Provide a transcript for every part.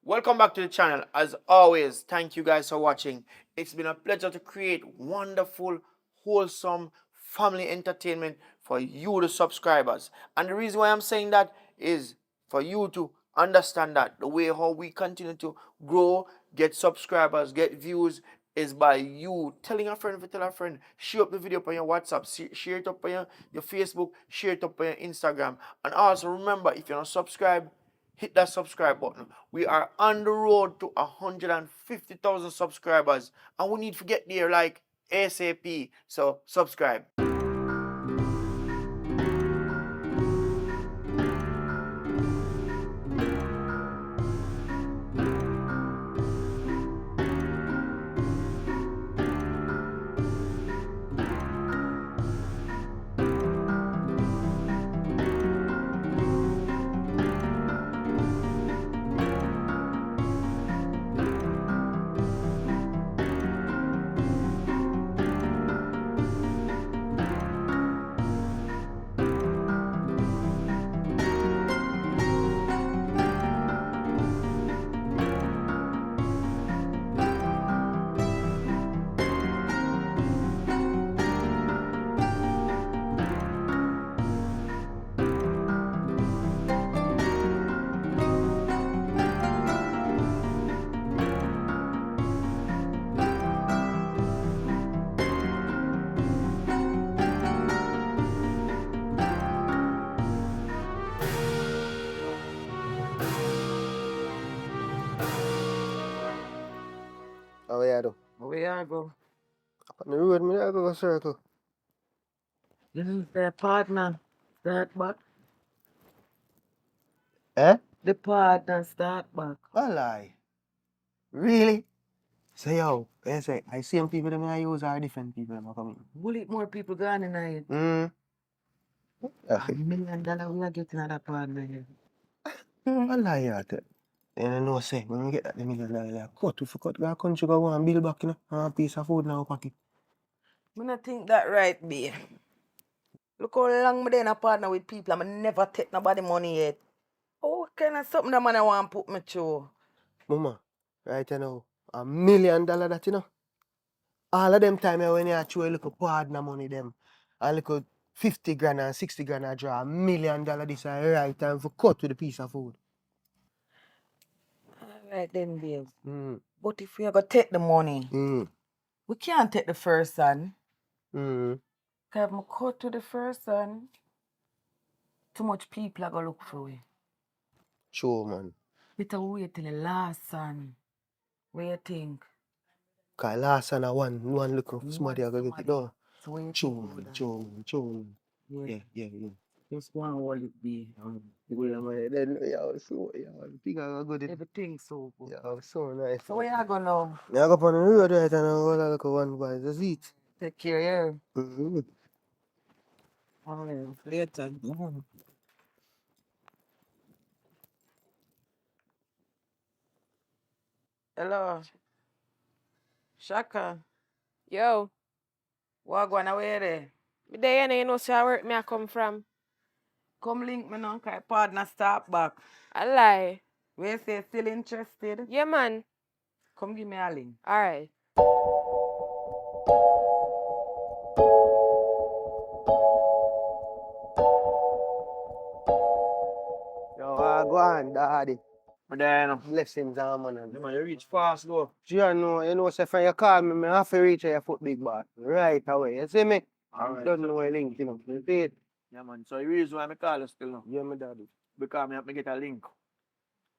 Welcome back to the channel. As always, thank you guys for watching. It's been a pleasure to create wonderful, wholesome family entertainment for you, the subscribers. And the reason why I'm saying that is for you to understand that the way how we continue to grow, get subscribers, get views, is by you telling a friend, if you tell a friend, share up the video on your WhatsApp, share it up on your Facebook, share it up on your Instagram. And also remember, if you're not subscribed, hit that subscribe button. We are on the road to 150,000 subscribers, and we need to get there like ASAP. So subscribe. Oh yeah, though. Where I go? Up on the road, me I go circle. This is their partner. Start back. Eh? The partner start back. A lie. Really? So yo, I see them people that I use are different people that come in. Bullet more people gone in it. Mm. $1 million we are getting at that partner here. A lie out there. And I know say when we get that $1 million cut, if we cut our country go and build back, a piece of food in our pocket. I don't think that right, babe. Look how long me in a partner with people and I never take nobody money yet. Oh, what kind of something that man I want to put me through? Mama, right now, $1 million that all of them time when you throw a little partner money them, a little 50 grand and 60 grand I draw $1 million this is right time for cut with a piece of food. Alright then, babe. Mm. But if we are going to take the money, we can't take the first one. Mm. Because if I cut to the first one, too much people are going to look for it. Sure, man. Better wait till the last one. What do you think? Because last time I one look somebody I go get it done. So what do you True, think? true. Yeah. Yeah. Just one hold it be. Yeah, man. Then, I think I go get it. Everything so good. Yeah, so nice. So where you go now? I go up on the road right and I go look at one by the seat. Take care, yeah. Mm-hmm. Alright, later. Hello. Shaka. Yo, What going away there? me there and you know see where me I come from. Come link me now, cause partner start back. I lie. We say still interested? Yeah man. Come give me a link. Alright. Yo, go on, daddy. But then, Blessings on man. you reach fast though. You know, say when you call me, I have to reach your foot big boss. Right away. You see me? Alright. Don't know where link, You see it? Yeah man. So the reason why I call you still now, Yeah, my daddy. because I get a link.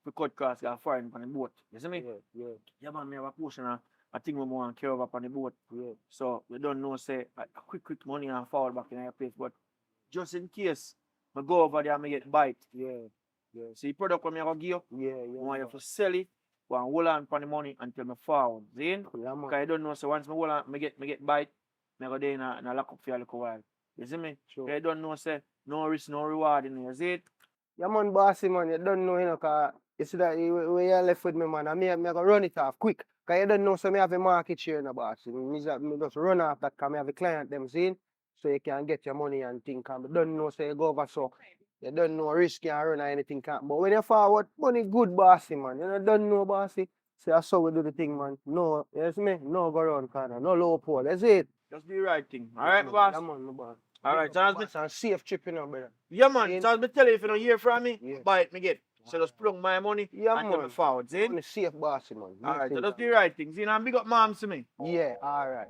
We cut cross got foreign on the boat. You see me? Yeah. Yeah man, me have a portion of I think we want to carry over on the boat. Yeah. So we don't know say a quick money and fall back in our place. But just in case I go over there and I get bite. Yeah. See product when I go give you, Yeah. I want you to sell it, go and hold on for the money until I fall. See? Yeah, Because man. I don't know, so once I hold on, I get bite, I go there and I lock up for a little while. You see me? Sure. I don't know, say, no risk, no reward in there. See it? Yeah, man, bossy, man. You don't know, cause you see that when you left with me, man, I go run it off quick. Because you don't know, so me have a market share in the boss. Me just run off that, because I have a client, them, see? So you can get your money and think, and don't know, so you go over, so You don't know risk can run or anything can. But when you forward, money good bossy man. You don't know bossy. So that's how we do the thing, man. No, yes me, no go round corner, no low pole. That's it. Just do the right thing. Alright, boss? Yeah, man, my boss. Alright, so as me, And safe trip, you know, brother. yeah, man. So as me tell you, if you don't hear from me, Yeah. buy it, me get. So just plug my money Yeah, and tell me man. forward, see? Only safe bossy, man. Alright, so Nothing just do wrong. the right thing. See, now big up moms to me. Yeah, alright.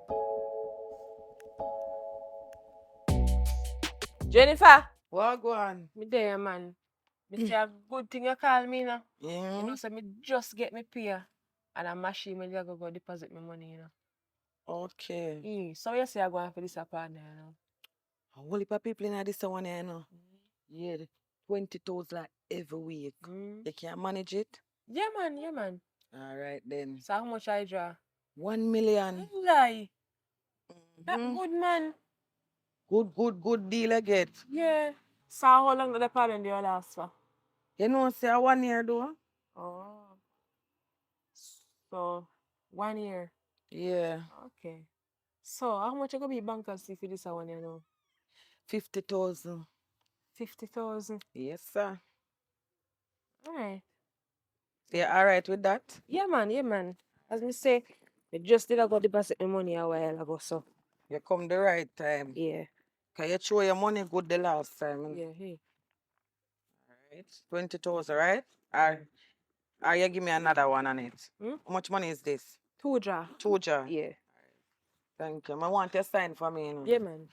Jennifer, What go on? me there, man. Me say a good thing you call me now. Yeah. You know, so me just get me pay and a machine me go deposit my money, you know. Okay. So you say I go on for this partner, you know. A whole heap of people in this one, you know. Yeah, 20,000 like every week. Mm. You can manage it? Yeah, man. All right, then. So how much I draw? 1 million. Lie. That Mhm. good, man. Good deal I get. Yeah. So how long did the partner do you last for? You know, say 1 year though. Oh. So 1 year. Yeah, Okay. So how much you gonna be bankers see for this one, you know? 50,000. 50,000. Yes, sir. Alright. You all right with that? Yeah, man. As me say, I just did I go deposit my money a while ago, so You come the right time. yeah. Can you show your money good the last time? Yeah, hey. Right. 20,000, right? Or you give me another one on it. Hmm? How much money is this? 2 draw. 2 jar. Yeah. Thank you. I want you to sign for me. You know. Yeah, man.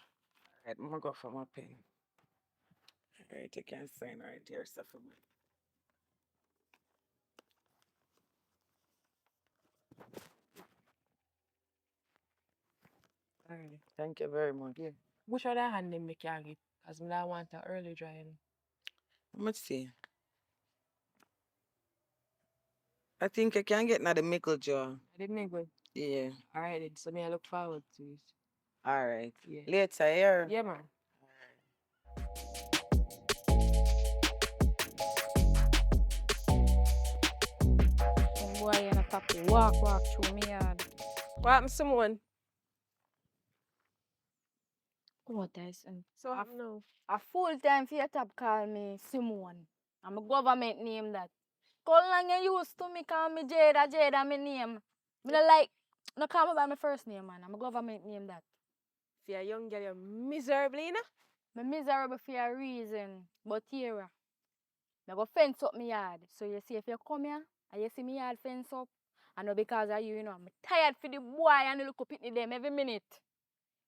Right, I'm gonna go for my pen. Right, you can sign right here, stuff for me. Alright. Thank you very much. Yeah. Which other hand them make you give? As me I want a early drying. Let me see. I think I can get another mickle jar. I didn't make good. Yeah. Alright then, so me I look forward to it. All right. Yeah. Later here. Yeah, man. Some boy in a top walk through me yard. What happened to someone? What is and So what happened now? a full time for your top call me Simone. I'm a government name that. How long you used to me call me Jada my name. Me no like no call me by my first name man. I'm a government name that. For a young girl, you're miserably, you know? Me miserable for a reason. But here, me go fence up me yard. So you see if you come here and you see me yard fence up, I know because of you, I'm tired for the boy and the little pitney them every minute.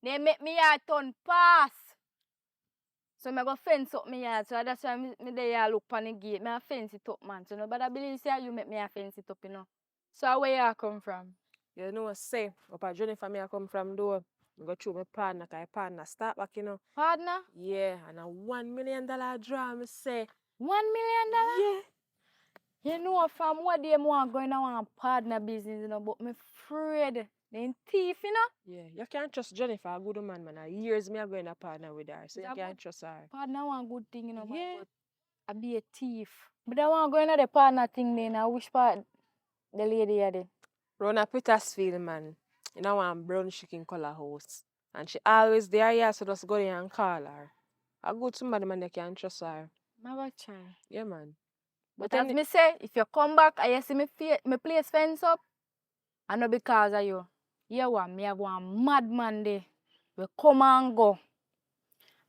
They make me yard turn pass. So I go fence up me yard. So that's why me there look on the gate. Me a fence it up, man. So nobody believe say you make me a fence it up, you know. So where you come from? You know what say? Up a journey for me I come from door. I go through my partner, cause my partner start back, you know. Partner? Yeah, and a $1 million draw, me say. $1 million? Yeah. You know from what they want going on partner business, you know, but me afraid. They thief, you know. Yeah, you can't trust Jennifer, a good man, man. Years me a going to partner with her, so you That can't good. trust her. Partner want good thing, you know, man, Yeah. but I be a thief. But I want going to the partner thing then. I wish part the lady had it. Run a Petersfield, man. You know, one brown chicken color house. And she always there, yeah, so just go there and call her. A good somebody, man, you can trust her. I go try. Yeah, man. But then as me say, if you come back and you see me place fence up, I know because of you. You want me have one madman there. We come and go.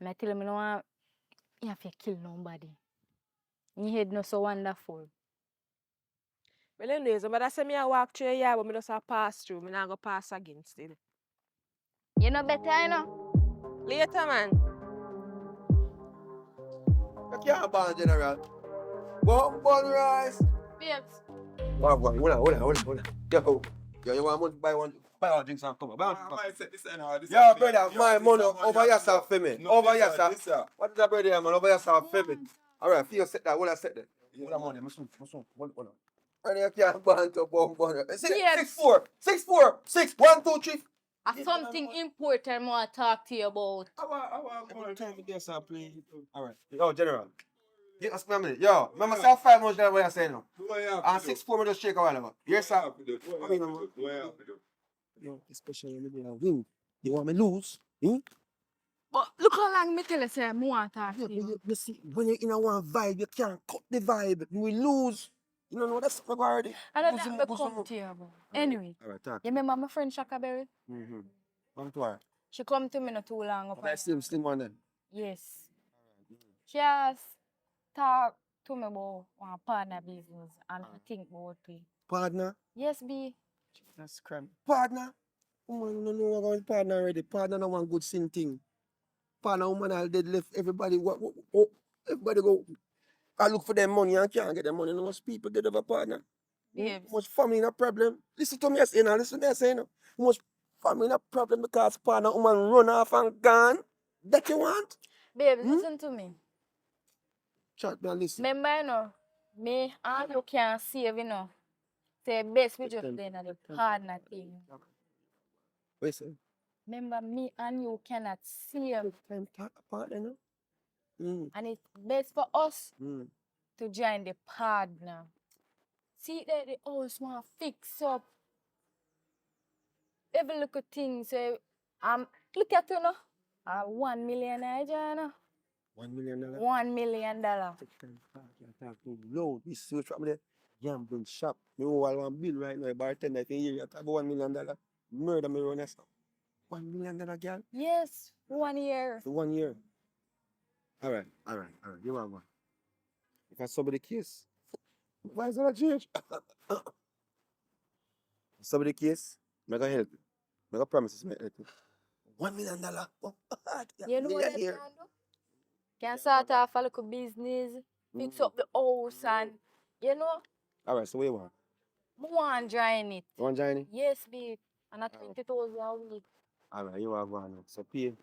And I tell him, you know what? You have to kill nobody. Your head not so wonderful. Well, anyways, but I say me I walk through here, but me just a pass through. Me not go pass again still. You know better, you know? Later, man. You can't ban general. Bun rice. Babes. Hold on. Yo, you want money to buy one drinks and come. Buy one drink. Yo, brother, my money over yourself for me. Over yourself. What is that, brother, man? Over yourself for me. All right, feel set that. What I set that? Hold on, money. Hold on. Brother, you can't ban to bun. 6'4", 6'4", 1, 2, 3. Something important I want to talk to you about. All right. Yo, general. Get us a minute. Yo, remember say 5 months that what I say now. And 6'4", me just shake a while ago. Yes, sir. Yo, especially when you win. You want me lose? But look how long me tell you say I want to talk Yeah, to but you. you see, when you're in a one vibe, you can't cut the vibe. We lose. You don't know that's something already. I know Lose that some, me lose come some. to you, bro. Anyway, All right, talk. you remember my friend Shaka Berry? Mm-hmm. Come to her. She come to me not too long up. That's slim one then. Yes. She has talked to me about one partner business and I think about it. Partner? Yes, B. That's crime. Partner? Woman, no know about partner already. Partner no one good sin thing. Partner woman all dead left. Everybody everybody go. I look for them money and can't get them money. No much people get over partner. Babes. Much family in a problem. Listen to me, I say now. Listen to me, I say now. Much family in a problem because partner woman run off and gone. That you want? Babes, listen to me. Chat me and listen. Remember, you know, me and you can't save, you know. Say best we just then at the partner thing. What you say? Remember, me and you cannot save. Time talk partner, no? Mm. And it's best for us Mm. to join the partner. See that the house want fix up. Every little thing. So, look at you now. 1 million Nigeria. $1 million. $1 million. Talk too loud. This is what there. Gambling shop. Me all one bill right now. Bartender if you hear you talk about $1 million. Murder me run that stuff. $1 million, girl. Yes, 1 year. For 1 year. All right. You want one? If I somebody case, why is that change? Somebody case, me gonna help you. Me gonna promise me help you. $1 million. Oh, You know what million that here. can do? Can start off a little business, fix up the house and, you know, All right. So what you want? I want to join it. You want join it? Yes, babe. And at 20,000 a week. All right. You want one. So pay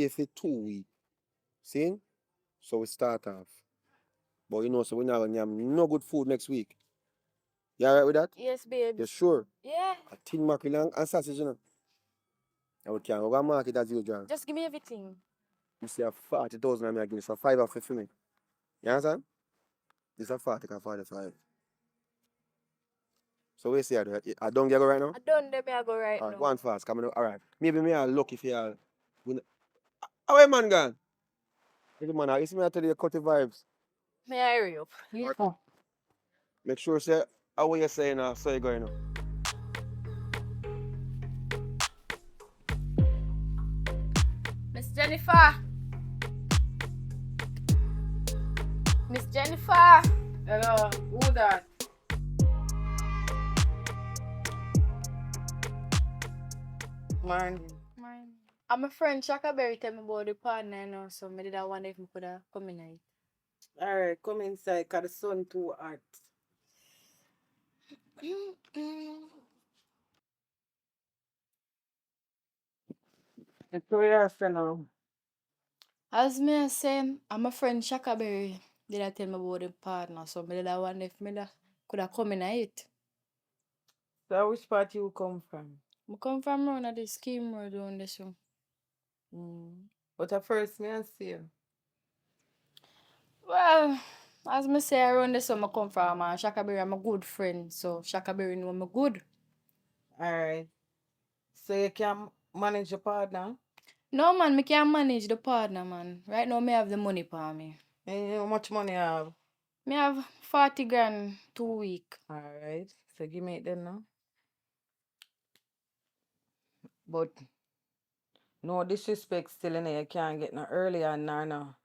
for 2 weeks. See? So we start off. But you know, so we're not gonna have no good food next week. You alright with that? Yes, babe. You sure? Yeah. A tin mackerel and sausage, you know. And we can go to market as usual. Just give me everything. You see a 40,000 and I give you so 5 off for me. You understand? This is a 40 and 45. So we say I don't get go right now? I done them, I go right Alright, now. go on fast. Come on, alright. Maybe me are lucky if you are. How are man gone? Little man, you see me I tell you cut the vibes. May I hurry up? Yeah. Make sure say how what you saying now, so you going now. Miss Jennifer. Miss Jennifer. Hello, who that? Morning. Mine. I'm a friend Shaka Berry tell me about the partner now, so maybe that one if me could have come in night. Alright, come inside, cause the sun too hot. It's so you say now. As me say, I'm a friend Shaka Berry. Did I tell me about the partner, so maybe that one if me da could have come in night. So which part you come from? I come from around at the scheme road down the show. But at first me and see you. Well, as me say around the summer come from and Shaka Berry I'm a good friend, so Shaka Berry know me good. Alright. So you can manage your partner? No man, me can't manage the partner man. Right now me have the money for me. And how much money you have? Me have 40 grand 2 week. Alright. So give me it then now. But no disrespect still in you can't get no earlier nor no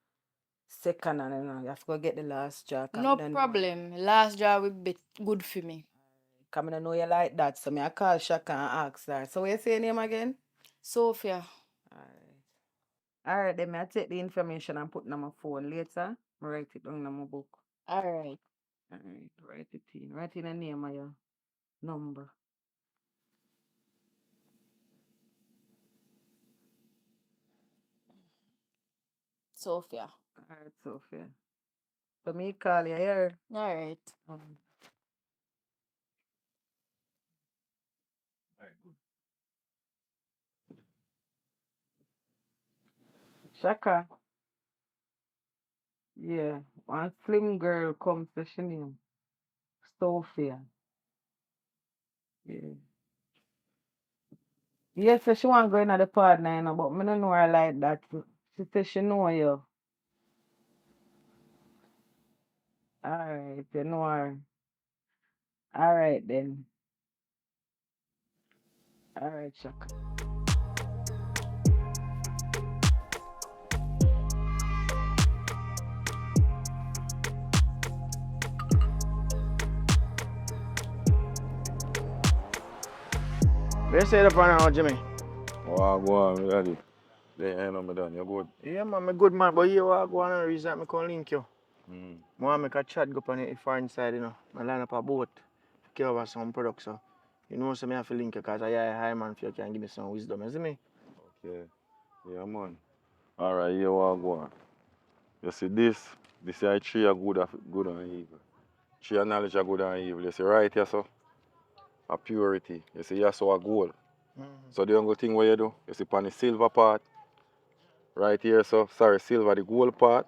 second and you have to go get the last jaw. No problem. Last job will be good for me. Come I know you like that, so me I call Shaka and ask her. So what you say your name again? Sophia. Alright. Alright, then I take the information and put it on my phone later. I write it down in my book. Alright. Alright, write it in. Write in the name of your number. Sophia. Alright, Sophia. So me call you here. Alright. Shaka. Yeah, one slim girl comes to she name. Sophia. Yeah. Yes, so she want to go in the partner, you know, but I don't know her like that. She said she know you. Alright, you know her. Alright then. Alright, Chuck. Where you say the plan now, Jimmy? Oh, go on, daddy. They ain't no me done. You good? Yeah, man, me good man, but you what go on and reason that me can link you. Mm. I want to make a chat go on the foreign side, you know. I line up a boat to care over some products, so. You know, so me have to link you because I a high man if you can give me some wisdom, you see me? Okay. Yeah, man. Alright, here what go on. You see this is tree are good and evil. Tree of knowledge are good and evil. You see right here, so? A purity. You see here, so a gold. So the only thing what you do, you see on the silver part, right here, so, sorry, silver, the gold part,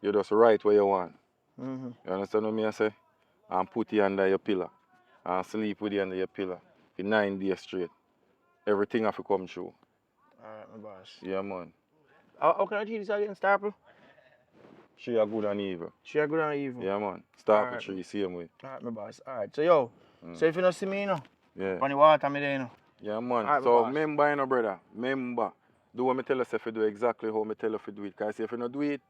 you just write what you want. You understand what me I say? And put it under your pillar. And sleep with it under your pillar. For 9 days straight. Everything have to come true. Alright, my boss. Yeah, man. How can I treat this again, Starple? Tree are good and evil. She a good and evil? Yeah, man. Start with Alright. tree, same way. Alright, my boss. Alright, so yo, so if you don't see me, you know, Yeah. on the water, me there, you know. Yeah, man. Alright, my So, boss. remember, you know, brother. Remember. Do what me tell you if you do exactly how me tell you if you do it. Because if you don't do it,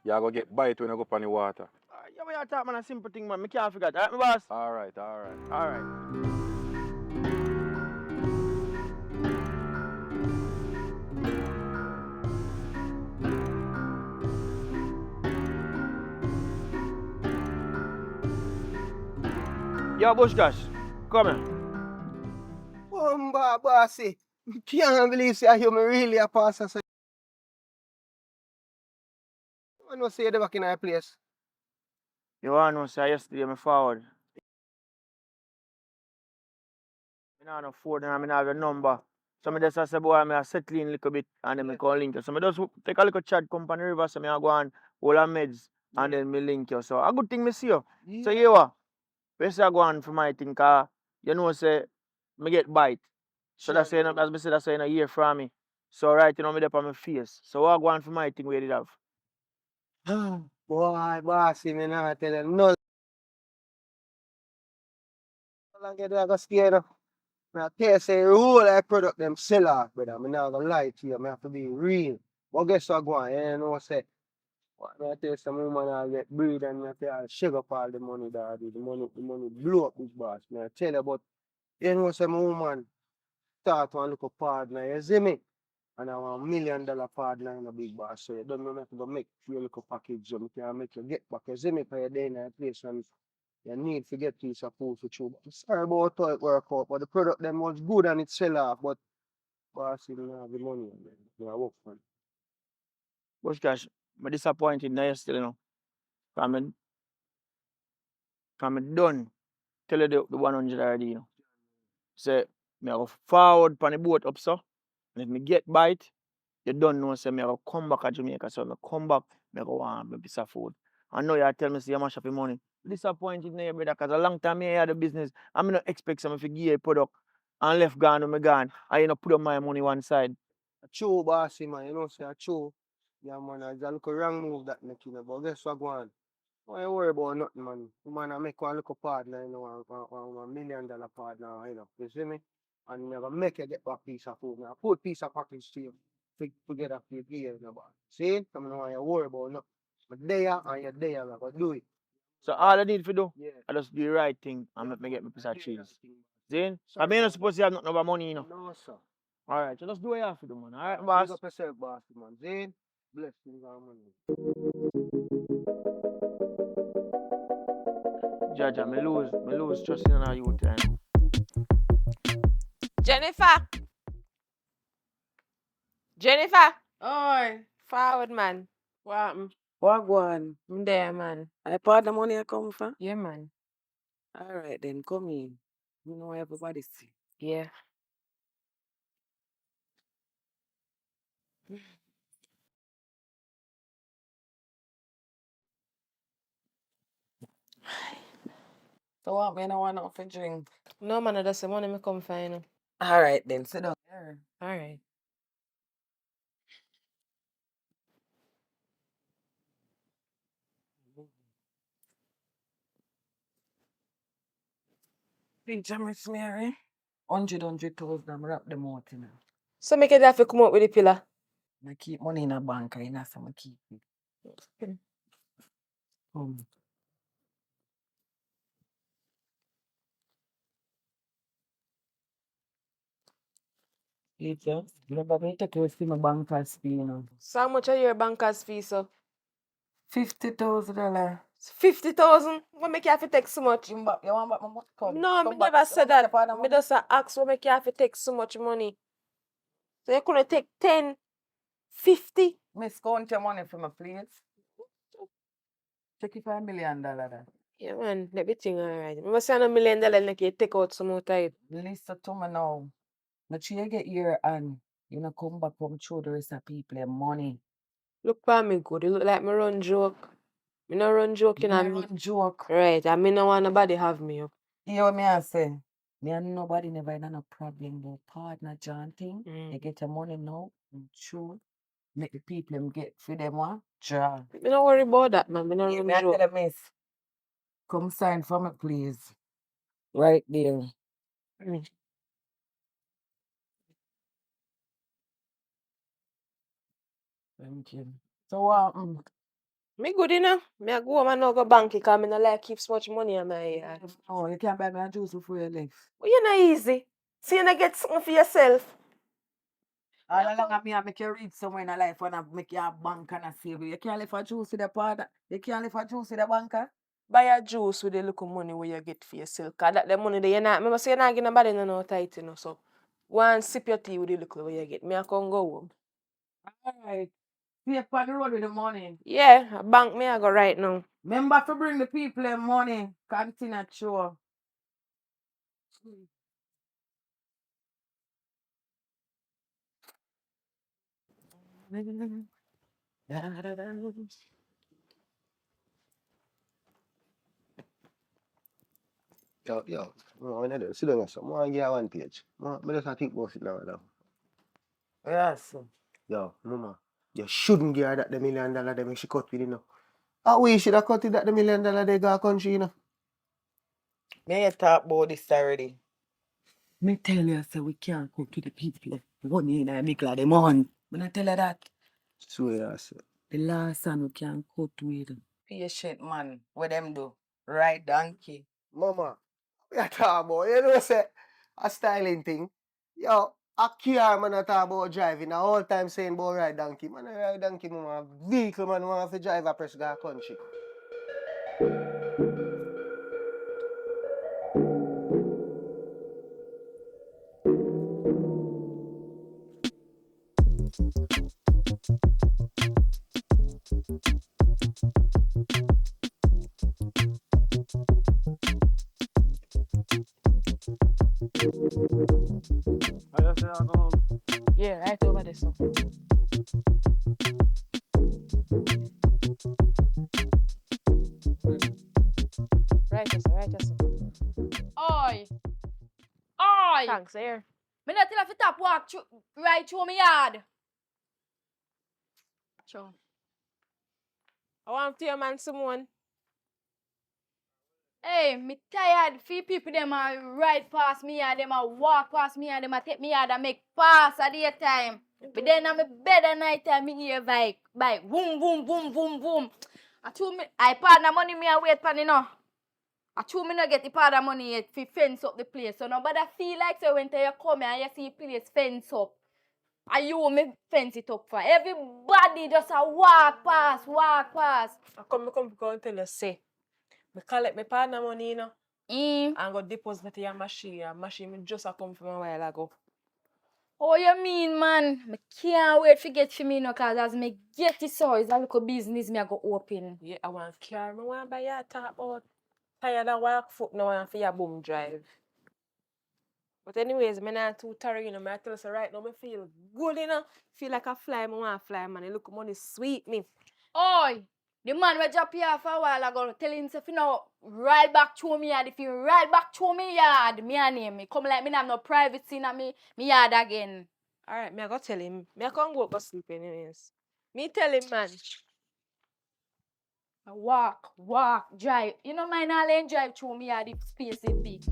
you're going to get bite when you go up on the water. Yeah, we are talking man a simple thing, man. Me can't forget. Alright, my boss? Alright, alright. Alright. Yo, Bushkash, come here. Bumba, bossy. Can't believe say you me really a pastor. So I know say you back in our place. You want to know, say yesterday me forward. I don't have no phone and I don't have your number. So I just say, boy, I'm settling a little bit and then I call link you. So I just take a little chat, come on the river, so I go on all the meds and then me link you. So a good thing me see you. So you what? Where say I go on for my thing, cause you know say me get bite. So that's why as me say that's why you don't hear from me. So right you know me there on my face. So I go on for my thing where it have. Boy, bossy, me not tell you no. How long you do I go scare you? I tell you say all I product them sell off, brother. I'm not gonna lie to you. I have to be real. But guess what go on? You know say what I tell you some woman I get breed and I tell you shake up all the money that I do. The money blow up this boss. I tell you but you know say my woman start one look partner, you see me? And I want $1 million partner in a big boss. So you don't know nothing but make your little package so me can make you get back. You see me for your day in a place and you need to get piece of food for you. But sorry about how it work out, but the product them was good and it sell off, but boss you don't have the money and then you work for it. Bush cash, I'm disappointed now still, you know. Cause me done tell you the 100 already, you know. Say me I go forward on the boat up so. And if me get bite, you don't know say me I go come back to Jamaica. So me come back, me I go want a piece of food. I know you tell me say you mash up your money. Disappointed in you, brother, because a long time me had the business. I'm not expect some if you give you a product and left gone when me gone. And you know put up my money one side. A true bossy man, you know say a true. Yeah man, it's a little wrong move that make you know, but guess what go on? Don't you worry about nothing, man. You man, I make one little partner, you know, $1 million partner, you know. You see me? And I'm gonna make you get back piece of food. Now, put piece of package to you together for you, you know, but see? I don't want you worry about nothing. But there and you're there, I'm gonna do it. So all I need to do, Yeah. I just do the right thing and make me get my piece of Do cheese. that thing, man. Zane? Sorry I mean, I'm about supposed to have nothing about money, you know. No, sir. Alright, so just do what you have to do, man. Alright, Big boss. up yourself, boss, man. Zane, blessings and money. Jaja, me lose trust in our youth, you know. Jennifer! Jennifer! Oi, Forward, man. What happened? what go on? I'm there, man. I part the money I come from? Yeah, man. Alright then, come in. You know everybody see. Yeah. So what, me no want nothing for drink? No, man, that's the money me come find. All right then, sit down. All right. Teacher Miss Mary. 100,000, I'm wrap them out, you know. So make it have to come up with the pillar. I keep money in a bank, you know, so I keep it. Um, Teacher, remember me take you to my banker's fee, you know. So how much are your banker's fee, so? $50,000. 50,000? What make you have to take so much? You want back my money? Come. No, Come me back. never You said want back that. your father Me money? just ask what make you have to take so much money. So you couldn't take 10, 50? Miss, count your money for me, please. Check if $1 million there. Yeah, man, everything alright. I must say $1 million like you take out some more time. Listen to me now. Not sure you get here and you know come back come show the rest of people their money. Look for me good. You look like me run joke. Me no run joke, you Me know. run joke. Right, and me no want nobody have me up. You know what me I say? Me and nobody never had no problem with partner John thing. Mm. You get your money now, sure. Make the people them get for them one. John. Me no worry about that, man. Me no Yeah, run me I tell joke. them, miss. Come sign for me, please. Right there. Mm. Thank you. So Me good enough. Me I go home and now go bank because me no like keep so much money on my yard. oh, you can't buy me a juice before you leave. Well, you know easy. See you no get something for yourself. All along I make you reach somewhere in a life when I make you a bank and a save you. You can't live for juice with the partner. You can't live for juice with the banker. Buy a juice with the little money where you get for yourself. Cause that the money that you not. Remember say you not give nobody no tight, you know. So go and sip your tea with the little where you get. Me I can go home. Alright. See you on the road in the morning. Yeah, a bank me I go right now. Remember to bring the people in money. Continue show. Yo. When I do, sit down, so I get 1 page. I just think about it now. Yes. Yo, mama, you shouldn't give her that the $1 million they make she cut with, you know. How we should have cut it that the $1 million they got country, you know. Me you talk about this already. Me tell you, so we can't go to the people. Money in a make like them on. When I tell you that, Swear, sir. the last one we can cut with. Patient man, what them do? Right donkey. Mama, we are talking about, you know, say, a styling thing. Yo, a car man I talk about driving. The whole time saying about ride donkey. Man, I ride donkey, mama. Vehicle man want to drive a press go country. I just say I go home. Yeah, right over there, so. Right, yes, sir, right, yes, sir. Oi! Oi! Thanks, here. Me not tell you to stop walk right through my yard. Sure. I want to your man Simone. Hey, me tired. Few people them a ride past me and them a walk past me and them a take me yard and make pass at the time. But then I'm bed at night time me hear bike boom boom boom boom boom. I partner money me a wait pan you know. I true me no get the part of money yet fi fence up the place. So nobody feel like so when you come here and you see the place fence up. And you me fence it up for. Everybody just a walk past, walk past. I come and tell you, say, me collect my partner money, you know, Mm. and go deposit it in your machine. And machine me just a come from a while ago. Oh, you mean, man? Me can't wait to get for me, no, cause as me get it so, it's a little business me I go open. Yeah, I want car. I want buy your talk about tired of walk foot now and for your boom drive. But anyways, me not too tired, you know. Me I tell you, so right now me feel good, you know. Feel like a fly, me want fly, man. You look money sweet me. Oi! The man will drop you off a while ago. Tell him if you know ride back to me yard. If you ride back to me yard, me and him. Me come like me have no privacy in me yard again. Alright, me I go tell him. Me I can't go sleep anyways. Me tell him, man. Walk, drive. You know my lane drive through me yard if space is big.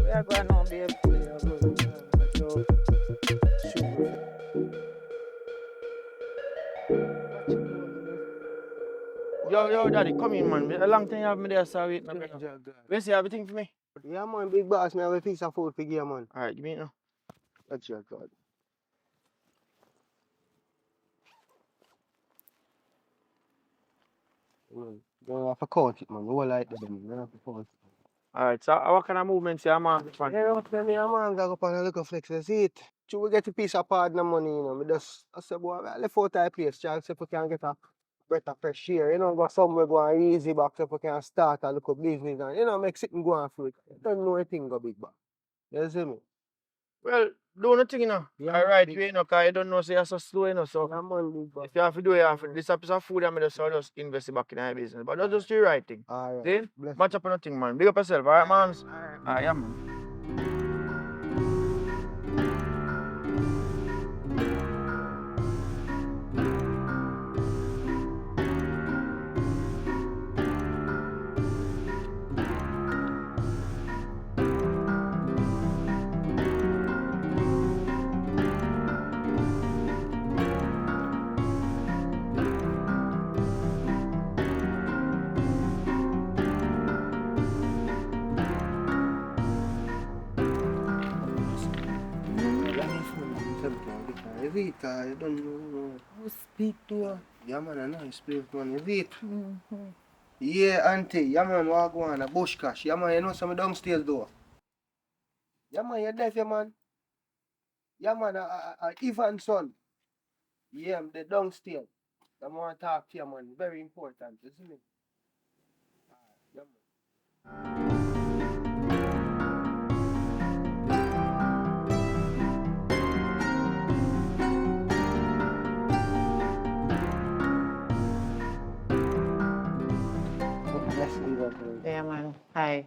We are going on, babe. Yo, daddy, come in, man. A long time you have me there, so wait. Where's you everything for me? Yeah, man, big boss, me have a piece of food for you, man. Alright, give me it now. That's your God. Don't have to count it, man. We all like them. You don't have to count it. Alright, so what kind of movements you man? Yeah, what me a man go up on a little flex, that's it. Should we get a piece of partner money, you know? I say, boy, I left out that place, chance if we can get a breath of fresh air, you know, go somewhere, go on easy back, so we can start a little business and, you know, make something go on for it. Don't know anything go big back. You see me? Well, do nothing, you know. Yeah, Alright, big- you know, because you don't know, so you're so slow, you know, so Yeah, man, big boss. if you have to do it, you have to, this a piece of food, I'm just invest it back in our business. But that's just the right thing. Alright. See? Bless Match up on nothing, man. Big up yourself, alright, man? Alright. Alright, yeah, man. Is it? I don't know. Who speak to you? Yeah, man, I know you speak, man. Is it? Yeah, auntie. Yeah, man, walk on a bush cash. Yeah, man, you know some downstairs door. Yeah, man, you're deaf, yeah, man. Yeah, man, Ivan's son. Yeah, I'm the downstairs. I want to talk to you, man. Very important, isn't it? Yeah, man. Let's leave her for it. Yeah, man. Hi.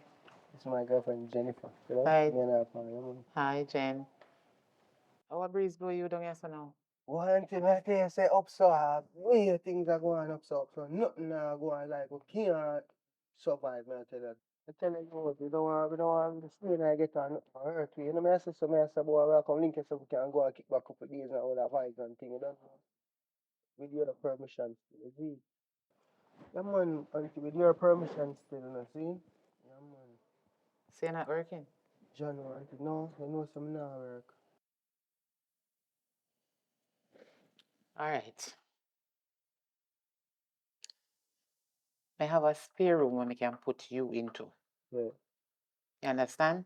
It's my girlfriend, Jennifer. You know? Hi. Me and her family, yeah, man. Hi, Jen. How a breeze blow you down here so now? One thing I tell you, say up so hard, way things are going up so nothing are going like we can't survive, man, I tell you. I tell you, we don't want to stay there and get on nothing for hurt we. You know, me I say, so me I say, boy, we'll come link you so we can go and kick back a couple days and all that vibes and thing, you don't know. With your permission still, you see? Yeah, man, until with your permission still, you know, see? Yeah, man. So you're not working? January, no, you know, some now work. All right. I have a spare room where we can put you into. Yeah. You understand?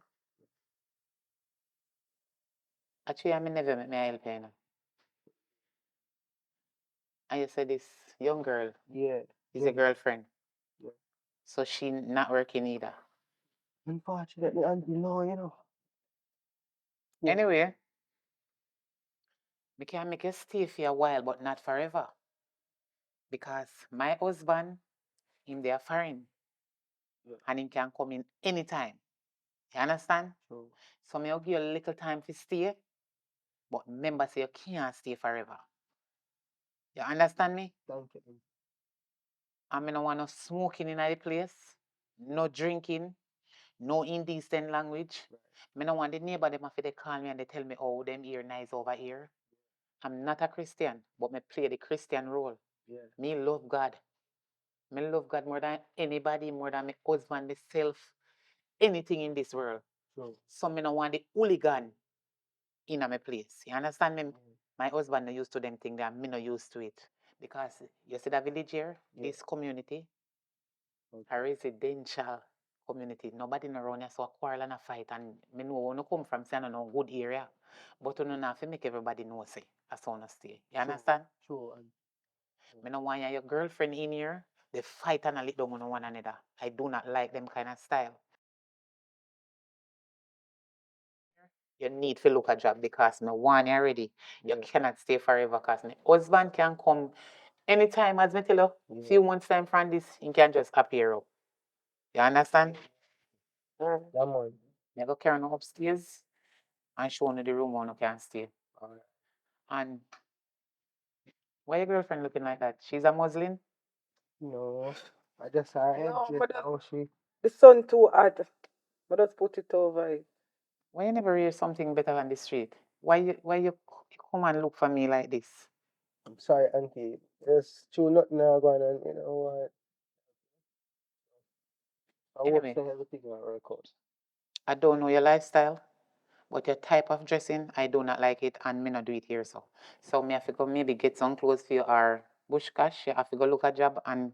Actually, I'm never make me help you, you know. And you said this young girl Yeah. is a girlfriend. Yeah. So she not working either. Unfortunately, Auntie, no, you know. Yeah. Anyway, we can make you stay for a while, but not forever. Because my husband, him they are foreign. Yeah. And he can come in anytime. You understand? So, So I'll give you a little time to stay. But remember, say you can't stay forever. You understand me? thank you. I mean, I want no smoking in the place, no drinking, no indecent language. I don't want the neighbor them after they call me and they tell me, oh, them ear nice over here. I'm not a Christian, but me play the Christian role. Yeah. Me love God. Me love God more than anybody, more than my husband, myself, anything in this world. So me don't want the hooligan in my place. You understand me? My husband no used to them thing that me no used to it. Because you see that village here, this community, a residential community. Nobody no around here so a quarrel and a fight. And me know no come from say no good area. But you know have to make everybody know say that's how no stay. You understand? Sure. Me no want your girlfriend in here. They fight and a lick down on one another. I do not like them kind of style. You need to look a job because me want you already. You cannot stay forever because my husband can come anytime, as me tell you, few months time from this, he can just appear up. You understand? Yeah, man. Me go carry you upstairs and show you the room where you can stay. And why your girlfriend looking like that? She's a Muslim? No, I just saw her No, dress but how she. the sun too hot. But just put it over it. Why you never hear something better on the street? Why you come and look for me like this? I'm sorry, Auntie. There's true nothing now going on. You know what? I hope Anyway, so everything will work out. I don't know your lifestyle, but your type of dressing, I do not like it, and me not do it here. So me have to go maybe get some clothes for you or bush cash. You have to go look a job and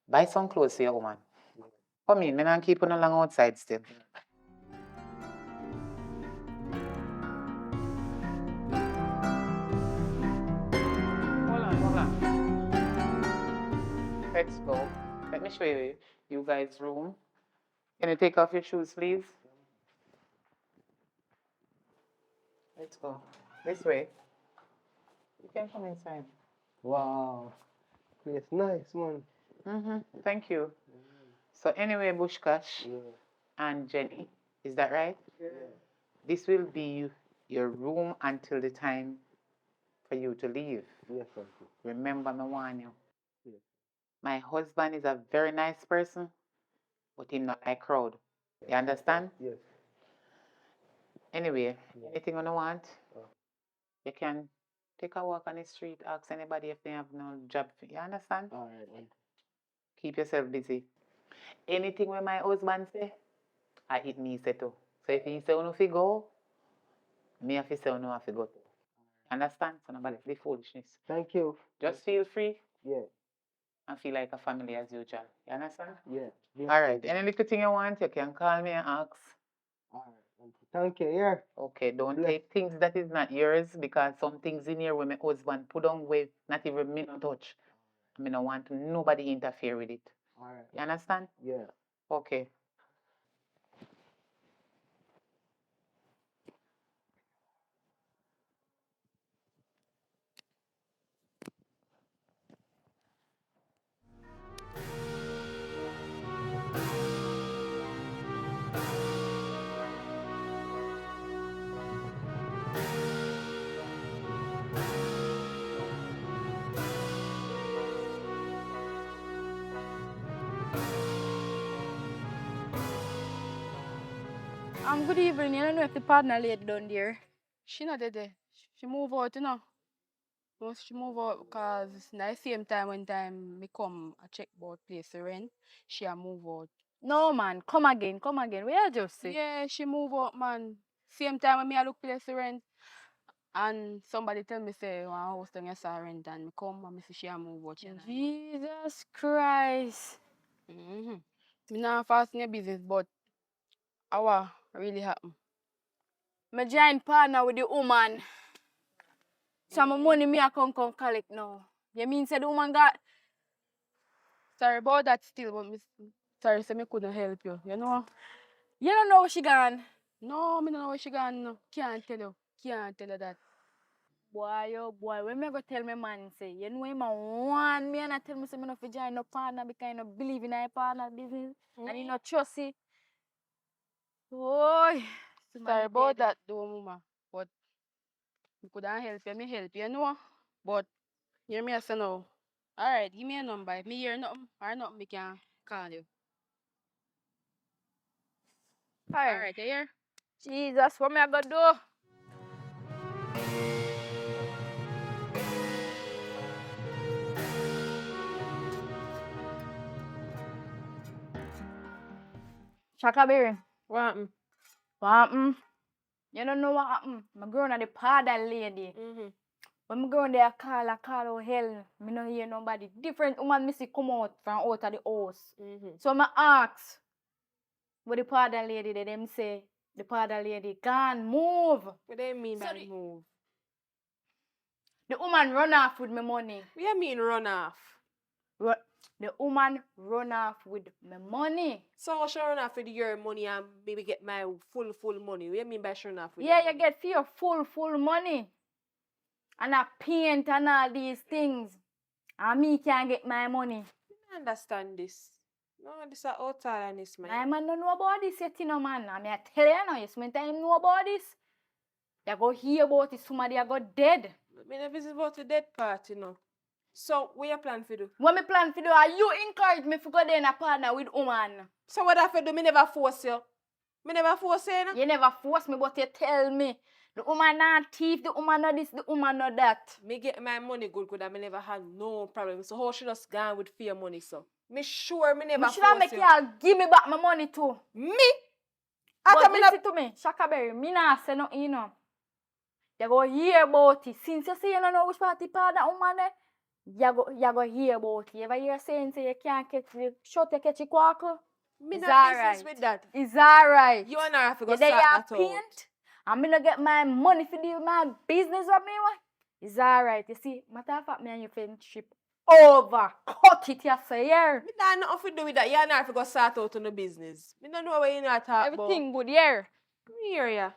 buy some clothes for your woman. Come in, me not keep on along outside still. Hold on. Let's go. Let me show you guys' room. Can you take off your shoes, please? Let's go. This way. You can come inside. Wow. Place nice, man. Thank you. So anyway, Bushkash Yeah. and Jenny, is that right? Yeah. This will be your room until the time for you to leave. Yes, Auntie. Remember me warn you. Yes. My husband is a very nice person, but he not like crowd. You understand? Yes. Anyway, anything you want, Oh. you can take a walk on the street, ask anybody if they have no job. You understand? All right, Auntie. Keep yourself busy. Anything when my husband say, I eat me say too. So if he say no fi go, me have to say no have to go too. Understand? So nobody play foolishness. Thank you. Just feel free Yeah. and feel like a family as usual. You understand? Yeah. Yes, All right. Auntie. Any little thing you want, you can call me and ask. All right, Auntie. Thank you. Yeah. Okay, don't Bless. take things that is not yours because some things in here when my husband put on with not even me no touch. I mean, I want nobody interfere with it. All right. You understand? Yeah. Okay. Good evening. You don't know if the partner lady down there. She not there. She move out, you know. Once she move out because now the same time when time me come I check about place to rent, she a move out. No man, come again, come again. Where you just say? Yeah, she move out, man. Same time when me I look place to rent and somebody tell me say one house down here saw rent and me come and me see she a move out. Jesus Christ. Me not fast in your business, but what really happen? Me join partner with the woman. So my money me I come collect now. You mean say the woman got sorry about that still, but sorry say me couldn't help you. You know? You don't know where she gone. No, me don't know where she gone. No. Can't tell you. Can't tell you that. Boy, oh boy, when me go tell my man say, you know him a want me and I tell me say me no fi join no partner because I no believe in a partner business and he no trust it. Boy. Sorry about that though, mama. But me couldn't help you, me help you, know. But hear me I say no. Alright, give me a number. If me hear nothing or nothing, me can call you. Alright, you hear? Jesus, what me I gonna do? Shakaberry. What happened? What happened? You don't know what happened. My girl na the pardon lady. When me go there, I call out hell. Me no hear nobody. Different woman me see come out from out of the house. So me ask, what the pardon lady they them say, the pardon lady gone, move. What do you mean by move? The woman run off with my money. What you mean run off? The woman run off with my money. So I should run off with your money and maybe get my full money. What you mean by run off with Yeah, your you get for your full money. And I paint and all these things. And me can't get my money. I understand this. No, this is outside on this, man. My man don't know about this yet, you know, man. I mean, I tell you now, you spend time know about this. You go hear about it, somebody I got dead. I never visit about the dead part, you know. So, what you plan for do? What me plan for do? Are you encourage me to go there and a partner with woman? So, what I for do? Me never force you. Me never force you, no? You never force me, but you tell me. The woman not thief, the woman not this, the woman not that. Me get my money good, and me never had no problem. So, how should just gone with fear money, so? Me sure me never Me should have force make you. you give me back my money too. Me? But listen to me, Shakaberry, me not say nothing, you know. You go hear about it. Since you say you don't know which party part that woman there, you go hear about it. You ever hear saying say you can't catch the shot, you catch the quackle? Me It's not alright. business with that. It's alright. You and I have to go You start there that you out. paint, and me no get my money for do my business what me want. It's alright. You see, matter of fact, me and your friendship over. Cut it, you say here. Me not nothing to do with that. You and I have to go start out on the business. Me don't know what you not talk about. Everything good here. Me hear ya.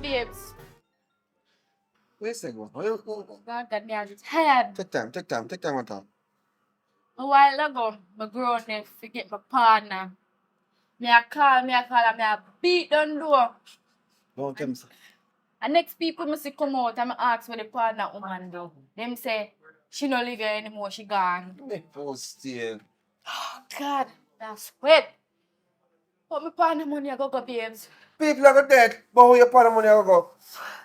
Babes, Wait a second. Oh, God, me I'm tired. take time and talk. A while ago, my grown up to get my partner. Me a call, and me a beat down door. Don't tell me. And next people me see come out and me ask where the partner woman do. Them say, she no live here anymore, she gone. Me post still. Oh God, that's wet. But my partner money I go babes. People are dead, but where your part of money I go?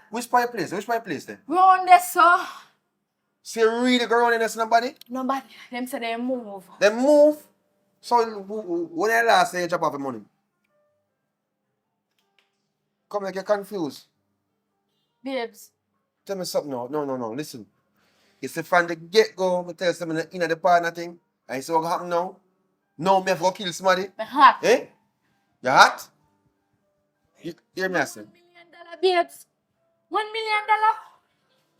Which part place? Which part place then? Round there, so. So you really go around and there's nobody? Nobody. Them say they move. Then move. So when I last say you drop off the money? Come like you're confused. Babes. Tell me something now. No. Listen. You see from the get-go, I tell you something in the partner thing. And you see what happen now? Now me have to go kill somebody. Me hot. Eh? You hot? You hear me I say? $1 million, babes. $1 million.